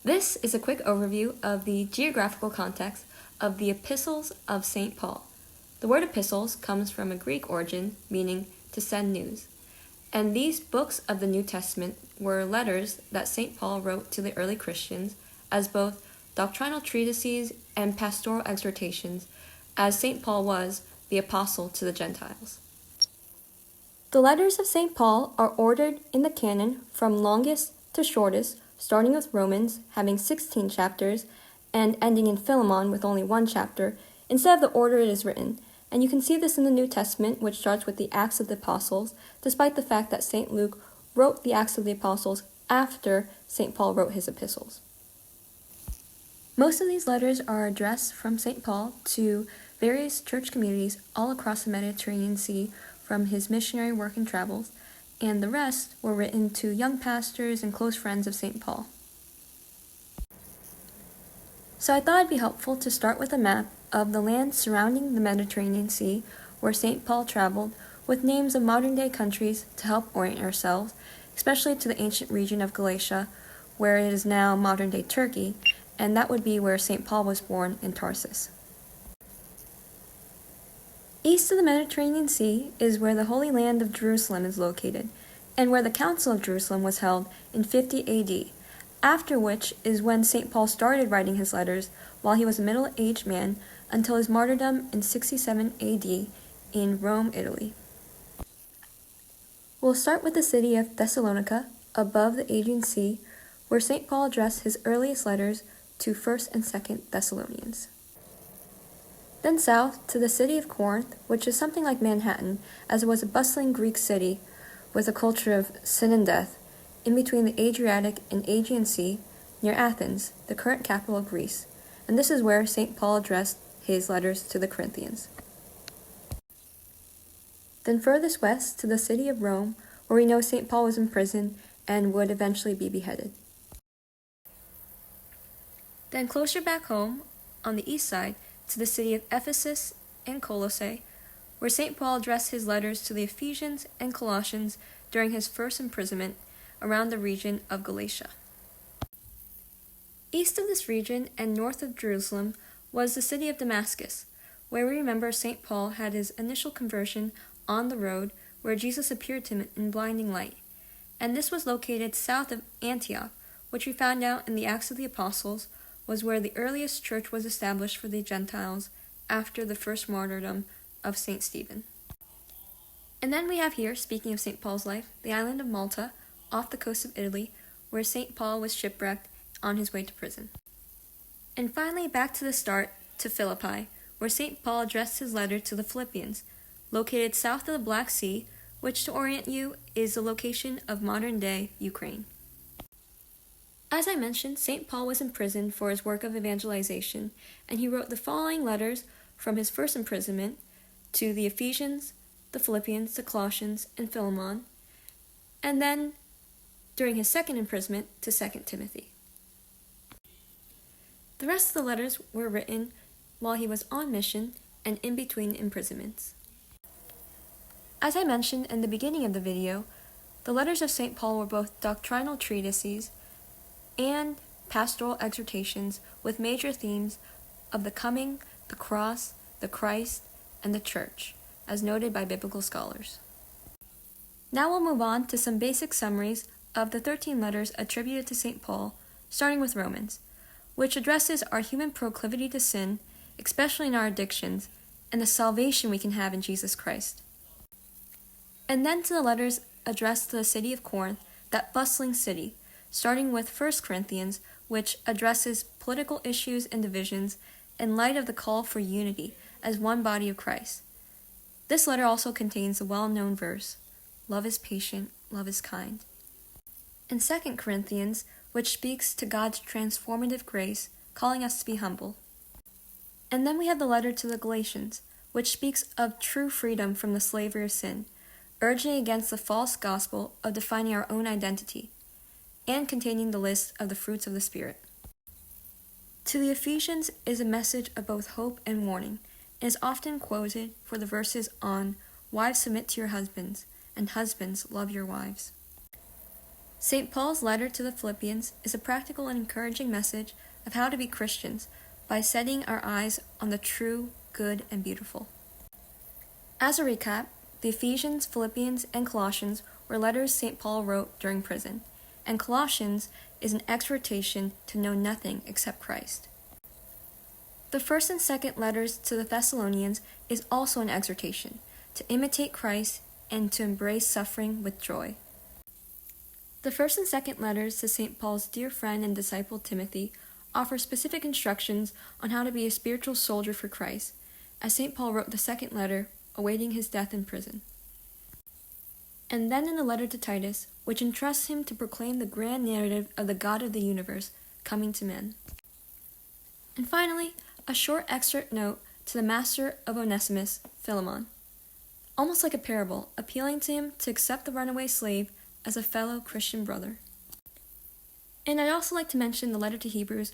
This is a quick overview of the geographical context of the Epistles of St. Paul. The word epistles comes from a Greek origin meaning to send news. And these books of the New Testament were letters that St. Paul wrote to the early Christians as both doctrinal treatises and pastoral exhortations, as St. Paul was the apostle to the Gentiles. The letters of St. Paul are ordered in the canon from longest to shortest, starting with Romans, having 16 chapters, and ending in Philemon with only 1 chapter, instead of the order it is written. And you can see this in the New Testament, which starts with the Acts of the Apostles, despite the fact that St. Luke wrote the Acts of the Apostles after St. Paul wrote his epistles. Most of these letters are addressed from St. Paul to various church communities all across the Mediterranean Sea from his missionary work and travels, and the rest were written to young pastors and close friends of St. Paul. So I thought it'd be helpful to start with a map of the land surrounding the Mediterranean Sea where St. Paul traveled, with names of modern-day countries to help orient ourselves, especially to the ancient region of Galatia, where it is now modern-day Turkey, and that would be where St. Paul was born in Tarsus. East of the Mediterranean Sea is where the Holy Land of Jerusalem is located, and where the Council of Jerusalem was held in 50 AD, after which is when St. Paul started writing his letters while he was a middle-aged man until his martyrdom in 67 AD in Rome, Italy. We'll start with the city of Thessalonica, above the Aegean Sea, where St. Paul addressed his earliest letters to 1st and 2nd Thessalonians. Then south to the city of Corinth, which is something like Manhattan, as it was a bustling Greek city with a culture of sin and death, in between the Adriatic and Aegean Sea, near Athens, the current capital of Greece, and this is where St. Paul addressed his letters to the Corinthians. Then furthest west to the city of Rome, where we know St. Paul was imprisoned and would eventually be beheaded. Then closer back home, on the east side, to the city of Ephesus and Colossae, where St. Paul addressed his letters to the Ephesians and Colossians during his first imprisonment around the region of Galatia. East of this region and north of Jerusalem was the city of Damascus, where we remember St. Paul had his initial conversion on the road where Jesus appeared to him in blinding light, and this was located south of Antioch, which we found out in the Acts of the Apostles was where the earliest church was established for the Gentiles after the first martyrdom of St. Stephen. And then we have here, speaking of St. Paul's life, the island of Malta, off the coast of Italy, where St. Paul was shipwrecked on his way to prison. And finally, back to the start, to Philippi, where St. Paul addressed his letter to the Philippians, located south of the Black Sea, which, to orient you, is the location of modern-day Ukraine. As I mentioned, St. Paul was imprisoned for his work of evangelization, and he wrote the following letters from his first imprisonment to the Ephesians, the Philippians, the Colossians, and Philemon, and then during his second imprisonment to 2 Timothy. The rest of the letters were written while he was on mission and in between imprisonments. As I mentioned in the beginning of the video, the letters of St. Paul were both doctrinal treatises and pastoral exhortations with major themes of the coming, the cross, the Christ, and the church, as noted by biblical scholars. Now we'll move on to some basic summaries of the 13 letters attributed to St. Paul, starting with Romans, which addresses our human proclivity to sin, especially in our addictions, and the salvation we can have in Jesus Christ. And then to the letters addressed to the city of Corinth, that bustling city, starting with 1 Corinthians, which addresses political issues and divisions in light of the call for unity as one body of Christ. This letter also contains the well-known verse, "Love is patient, love is kind." And 2 Corinthians, which speaks to God's transformative grace, calling us to be humble. And then we have the letter to the Galatians, which speaks of true freedom from the slavery of sin, urging against the false gospel of defining our own identity, and containing the list of the fruits of the Spirit. To the Ephesians is a message of both hope and warning, and is often quoted for the verses on "Wives submit to your husbands, and husbands love your wives." St. Paul's letter to the Philippians is a practical and encouraging message of how to be Christians by setting our eyes on the true, good, and beautiful. As a recap, the Ephesians, Philippians, and Colossians were letters St. Paul wrote during prison, and Colossians is an exhortation to know nothing except Christ. The first and second letters to the Thessalonians is also an exhortation to imitate Christ and to embrace suffering with joy. The first and second letters to St. Paul's dear friend and disciple Timothy offer specific instructions on how to be a spiritual soldier for Christ, as St. Paul wrote the second letter awaiting his death in prison. And then in the letter to Titus, which entrusts him to proclaim the grand narrative of the God of the universe coming to men. And finally, a short excerpt note to the master of Onesimus, Philemon, almost like a parable, appealing to him to accept the runaway slave as a fellow Christian brother. And I'd also like to mention the letter to Hebrews,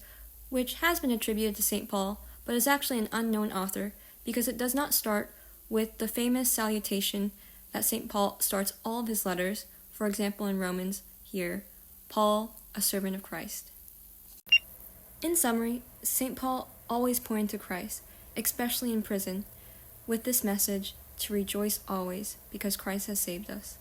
which has been attributed to St. Paul, but is actually an unknown author because it does not start with the famous salutation that St. Paul starts all of his letters, for example in Romans here, Paul, a servant of Christ. In summary, St. Paul always pointed to Christ, especially in prison, with this message to rejoice always because Christ has saved us.